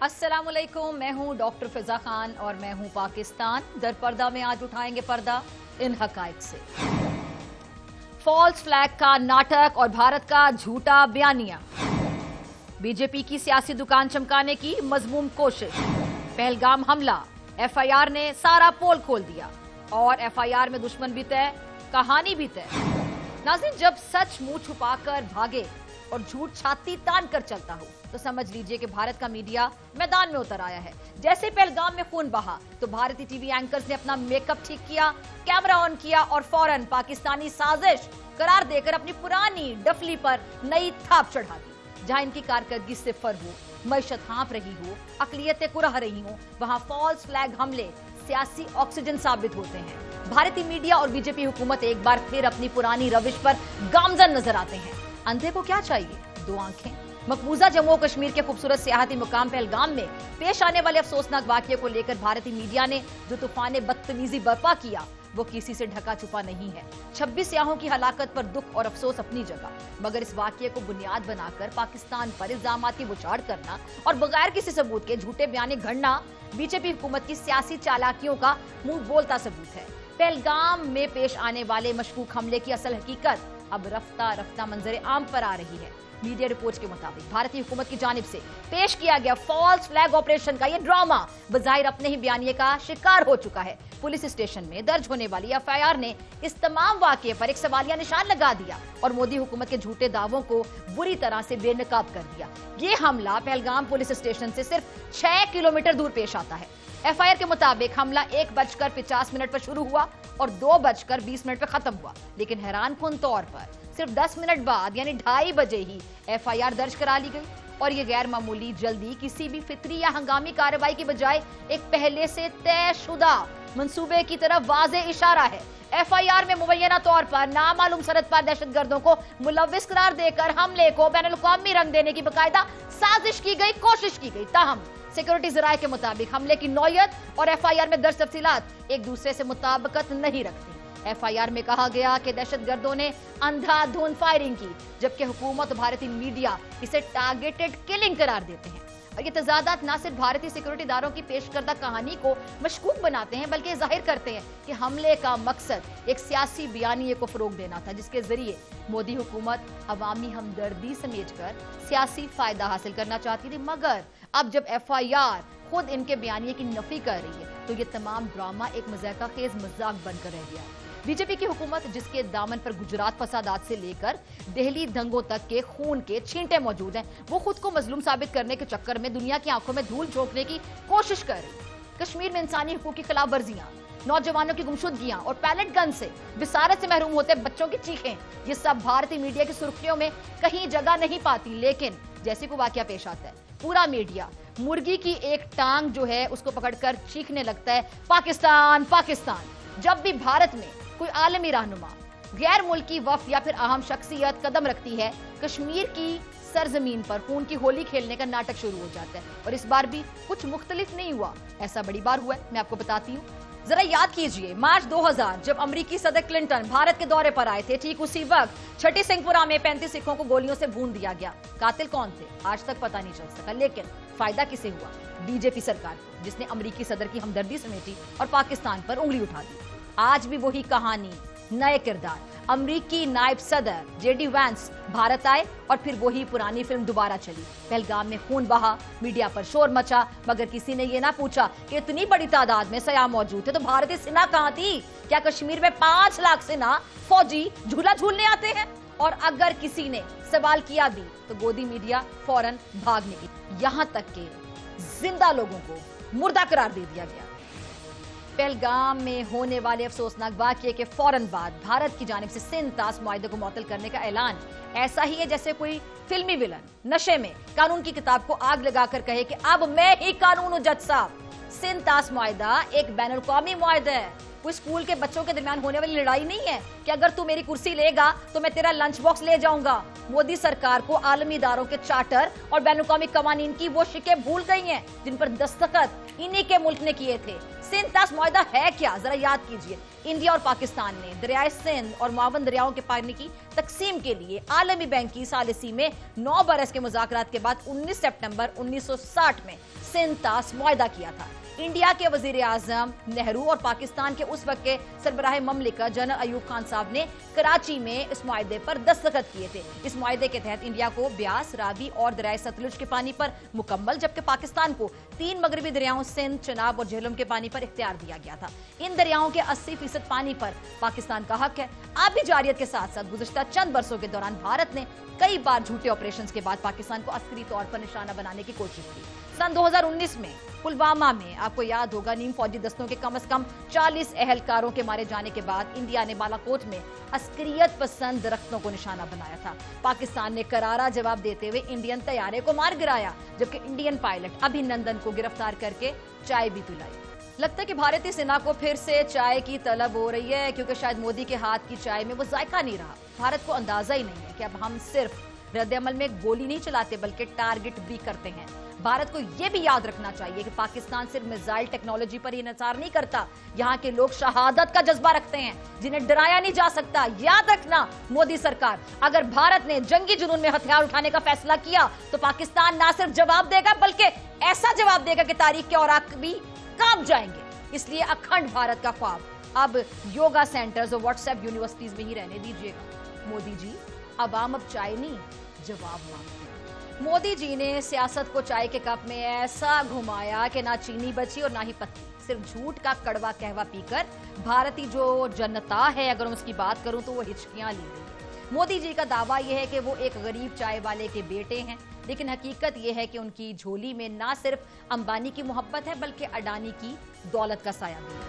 अस्सलाम वालेकुम, मैं हूं डॉक्टर फिजा खान और मैं हूं पाकिस्तान दर पर्दा में। आज उठाएंगे पर्दा इन हकाइक से। फॉल्स फ्लैग का नाटक और भारत का झूठा बयानिया, बीजेपी की सियासी दुकान चमकाने की मजमूम कोशिश, पहलगाम हमला, एफआईआर ने सारा पोल खोल दिया और एफआईआर में दुश्मन भी तय, कहानी भी तय। नाज़रीन, जब सच मुंह छुपाकर भागे और झूठ छाती तान कर चलता हो तो समझ लीजिए कि भारत का मीडिया मैदान में उतर आया है। जैसे पहलगाम में खून बहा तो भारतीय टीवी एंकर्स ने अपना मेकअप ठीक किया, कैमरा ऑन किया और फौरन पाकिस्तानी साजिश करार देकर अपनी पुरानी डफली पर नई थाप चढ़ा दी। जहां इनकी कारकर्दगी सिफर हो, मईशत हाँप रही हो, अकलियतें कुरह रही हो, वहां फॉल्स फ्लैग हमले सियासी ऑक्सीजन साबित होते हैं। भारतीय मीडिया और बीजेपी हुकूमत एक बार फिर अपनी पुरानी रविश पर गामजन नजर आते हैं। अंधे को क्या चाहिए? दो आंखें। मकबूजा जम्मू और कश्मीर के खूबसूरत सियाहती मुकाम पहलगाम में पेश आने वाले अफसोसनाक वाकये को लेकर भारतीय मीडिया ने जो तूफान बदतमीजी बर्पा किया वो किसी से ढका छुपा नहीं है। 26 सियाहों की हलाकत पर दुख और अफसोस अपनी जगह, मगर इस वाकये को बुनियाद बनाकर पाकिस्तान पर इल्जामात की बुछाड़ करना और बगैर किसी सबूत के झूठे बयान गढ़ना बीजेपी हुकूमत की सियासी चालाकियों का मुंह बोलता सबूत है। पहलगाम में पेश आने वाले मशकूक हमले की असल हकीकत अब रफ्ता रफ्ता मंजर आम पर आ रही है। मीडिया रिपोर्ट्स के मुताबिक भारतीय हुकूमत की जानिब से पेश किया गया फॉल्स फ्लैग ऑपरेशन का यह ड्रामा बज़ाहिर अपने ही बयानिए का शिकार हो चुका है। पुलिस स्टेशन में दर्ज होने वाली एफआईआर ने इस तमाम वाकये पर एक सवालिया निशान लगा दिया और मोदी हुकूमत के झूठे दावों को बुरी तरह से बेनकाब कर दिया। ये हमला पहलगाम पुलिस स्टेशन से सिर्फ 6 किलोमीटर दूर पेश आता है। एफआईआर के मुताबिक हमला 1:50 पर शुरू हुआ और 2:20 पर खत्म हुआ, लेकिन हैरानकुन तौर पर सिर्फ 10 मिनट बाद यानी 2:30 बजे ही एफआईआर दर्ज करा ली गई। और ये गैर मामूली जल्दी किसी भी फितरी या हंगामी कार्रवाई की बजाय एक पहले से तयशुदा मंसूबे की तरफ वाज़े इशारा है। एफआईआर में मुबैना तौर पर नामालूम सरहद पार दहशतगर्दों को मुलव्विस करार देकर हमले को बैनुल-अक़वामी रंग देने की बकायदा साजिश की गई, कोशिश की गई। ताहम सिक्योरिटी ज़राए के मुताबिक हमले की नौयत और एफआईआर में दर्ज तफसीलात एक दूसरे से मुताबिकत नहीं रखती। एफआईआर में कहा गया कि दहशतगर्दों ने अंधाधुंध फायरिंग की, जबकि हुकूमत और भारतीय मीडिया इसे टारगेटेड किलिंग करार देते हैं। और ये तजादात न सिर्फ भारतीय सिक्योरिटी इदारों की पेश करदा कहानी को मशकूक बनाते हैं, बल्कि जाहिर करते हैं कि हमले का मकसद एक सियासी बयानिए को फरोग देना था, जिसके जरिए मोदी हुकूमत अवामी हमदर्दी समेटकर सियासी फायदा हासिल करना चाहती थी। मगर अब जब एफआईआर खुद इनके बयानिए की नफी कर रही है तो ये तमाम ड्रामा एक मज़ाक़ा खेज मजाक बनकर रह गया है। बीजेपी की हुकूमत, जिसके दामन पर गुजरात फसादात से लेकर दिल्ली दंगों तक के खून के छींटे मौजूद हैं, वो खुद को मजलूम साबित करने के चक्कर में दुनिया की आंखों में धूल झोंकने की कोशिश कर रही है। कश्मीर में इंसानी हुकूक की खिलाफ वर्जियां, नौजवानों की गुमशुदगियां और पैलेट गन से बिसारत से महरूम होते बच्चों की चीखें, ये सब भारतीय मीडिया की सुर्खियों में कहीं जगह नहीं पाती। लेकिन जैसे कोई वाकया पेश आता है, पूरा मीडिया मुर्गी की एक टांग जो है उसको पकड़कर चीखने लगता है, पाकिस्तान पाकिस्तान। जब भी भारत में कोई आलमी रहनुमा, गैर मुल्की वफ़द या फिर अहम शख्सियत कदम रखती है, कश्मीर की सरजमीन पर खून की होली खेलने का नाटक शुरू हो जाता है। और इस बार भी कुछ मुख्तलिफ नहीं हुआ, ऐसा बड़ी बार हुआ है। मैं आपको बताती हूँ, जरा याद कीजिए मार्च 2000 जब अमेरिकी सदर क्लिंटन भारत के दौरे पर आए थे, ठीक उसी वक्त छठी सिंहपुरा में 35 सिखों को गोलियों से भून दिया गया। कातिल कौन थे आज तक पता नहीं चल सका, लेकिन फायदा किसे हुआ? बीजेपी सरकार को, जिसने अमेरिकी सदर की हमदर्दी समेटी और पाकिस्तान पर उंगली उठा दी। आज भी वही कहानी, नए किरदार। अमरीकी नायब सदर जेडी वैंस भारत आए और फिर वही पुरानी फिल्म दोबारा चली। पहलगाम में खून बहा, मीडिया पर शोर मचा, मगर किसी ने ये ना पूछा कि इतनी बड़ी तादाद में सयाह मौजूद थे तो भारतीय सेना कहां थी? क्या कश्मीर में 5 लाख सेना फौजी झूला झूलने आते हैं? और अगर किसी ने सवाल किया भी तो गोदी मीडिया फौरन भाग निकली। यहां तक के जिंदा लोगों को मुर्दा करार दे दिया गया। पहलगाम में होने वाले अफसोसनाक वाकये के फौरन बाद भारत की जानिब से सिंध ताश मुआहदे को मुअत्तल करने का ऐलान ऐसा ही है जैसे कोई फिल्मी विलन नशे में कानून की किताब को आग लगाकर कहे कि अब मैं ही कानून हूं जज साहब। सिंध ताश मुआहदा एक बैनुल-अक़वामी मुआहदा है, कोई स्कूल के बच्चों के दरमियान होने वाली लड़ाई नहीं है कि अगर तू मेरी कुर्सी लेगा तो मैं तेरा लंच बॉक्स ले जाऊंगा। मोदी सरकार को आलमी इदारों के चार्टर और बैनुल-अक़वामी कवानीन की वो शिकें भूल गई हैं जिन पर दस्तखत इन्हीं के मुल्क ने किए थे। सिंध ताश मुआहदा है क्या? जरा याद कीजिए, इंडिया और पाकिस्तान ने दरियाए सिंध और मुआवन दरियाओं के पानी की तकसीम के लिए आलमी बैंक की सालिसी में 9 बरस के मुज़ाकरात के बाद 19 सितंबर 1960 में सिंध तास मुआहदा किया था। इंडिया के वजीर आजम नेहरू और पाकिस्तान के उस वक्त के सरबराह ममलिकत जनरल अयूब खान साहब ने कराची में इस मुआहदे पर दस्तखत किए थे। इस मुआहदे के तहत इंडिया को ब्यास, रावी और दरियाए सतलुज के पानी पर मुकम्मल, जबकि पाकिस्तान को 3 मगरबी दरियाओं सिंध, चनाब और झेलम के पानी पर इख्तियार दिया गया था। इन दरियाओं के 80% पानी पर पाकिस्तान का हक है। आबी जारियत के साथ साथ गुज़िश्ता चंद बरसों के दौरान भारत ने कई बार झूठे ऑपरेशन के बाद पाकिस्तान को अस्करी तौर पर निशाना बनाने की कोशिश की। सन 2019 में पुलवामा में आपको याद होगा नीम फौजी दस्तों के कम से कम 40 अहलकारों के मारे जाने के बाद इंडिया ने बालाकोट में अस्करियत पसंद दरख्तों को निशाना बनाया था। पाकिस्तान ने करारा जवाब देते हुए इंडियन तैयारे को मार गिराया, जबकि इंडियन पायलट अभिनंदन को गिरफ्तार करके चाय भी पिलाई। लगता है कि भारतीय सेना को फिर से चाय की तलब हो रही है, क्योंकि शायद मोदी के हाथ की चाय में वो जायका नहीं रहा। भारत को अंदाजा ही नहीं है कि अब हम सिर्फ रद्द-ए-अमल में गोली नहीं चलाते बल्कि टारगेट भी करते हैं। भारत को यह भी याद रखना चाहिए कि पाकिस्तान सिर्फ मिसाइल टेक्नोलॉजी पर ही इंहिसार नहीं करता। यहाँ के लोग शहादत का जज्बा रखते हैं, जिन्हें डराया नहीं जा सकता। याद रखना मोदी सरकार, अगर भारत ने जंगी जुनून में हथियार उठाने का फैसला किया तो पाकिस्तान ना सिर्फ जवाब देगा बल्कि ऐसा जवाब देगा कि तारीख के औराक भी कांप जाएंगे। इसलिए अखंड भारत का ख्वाब अब योगा सेंटर्स और व्हाट्सएप यूनिवर्सिटीज में ही रहने दीजिएगा। मोदी जी, अवाम अब चाय नहीं जवाब मांगते हैं। मोदी जी ने सियासत को चाय के कप में ऐसा घुमाया कि ना चीनी बची और ना ही पत्ती। सिर्फ झूठ का कड़वा कहवा पीकर भारतीय जो जनता है, अगर मैं उसकी बात करूं तो वो हिचकियां ले रही है। मोदी जी का दावा यह है कि वो एक गरीब चाय वाले के बेटे हैं, लेकिन हकीकत यह है कि उनकी झोली में ना सिर्फ अंबानी की मोहब्बत है बल्कि अडानी की दौलत का साया भी है।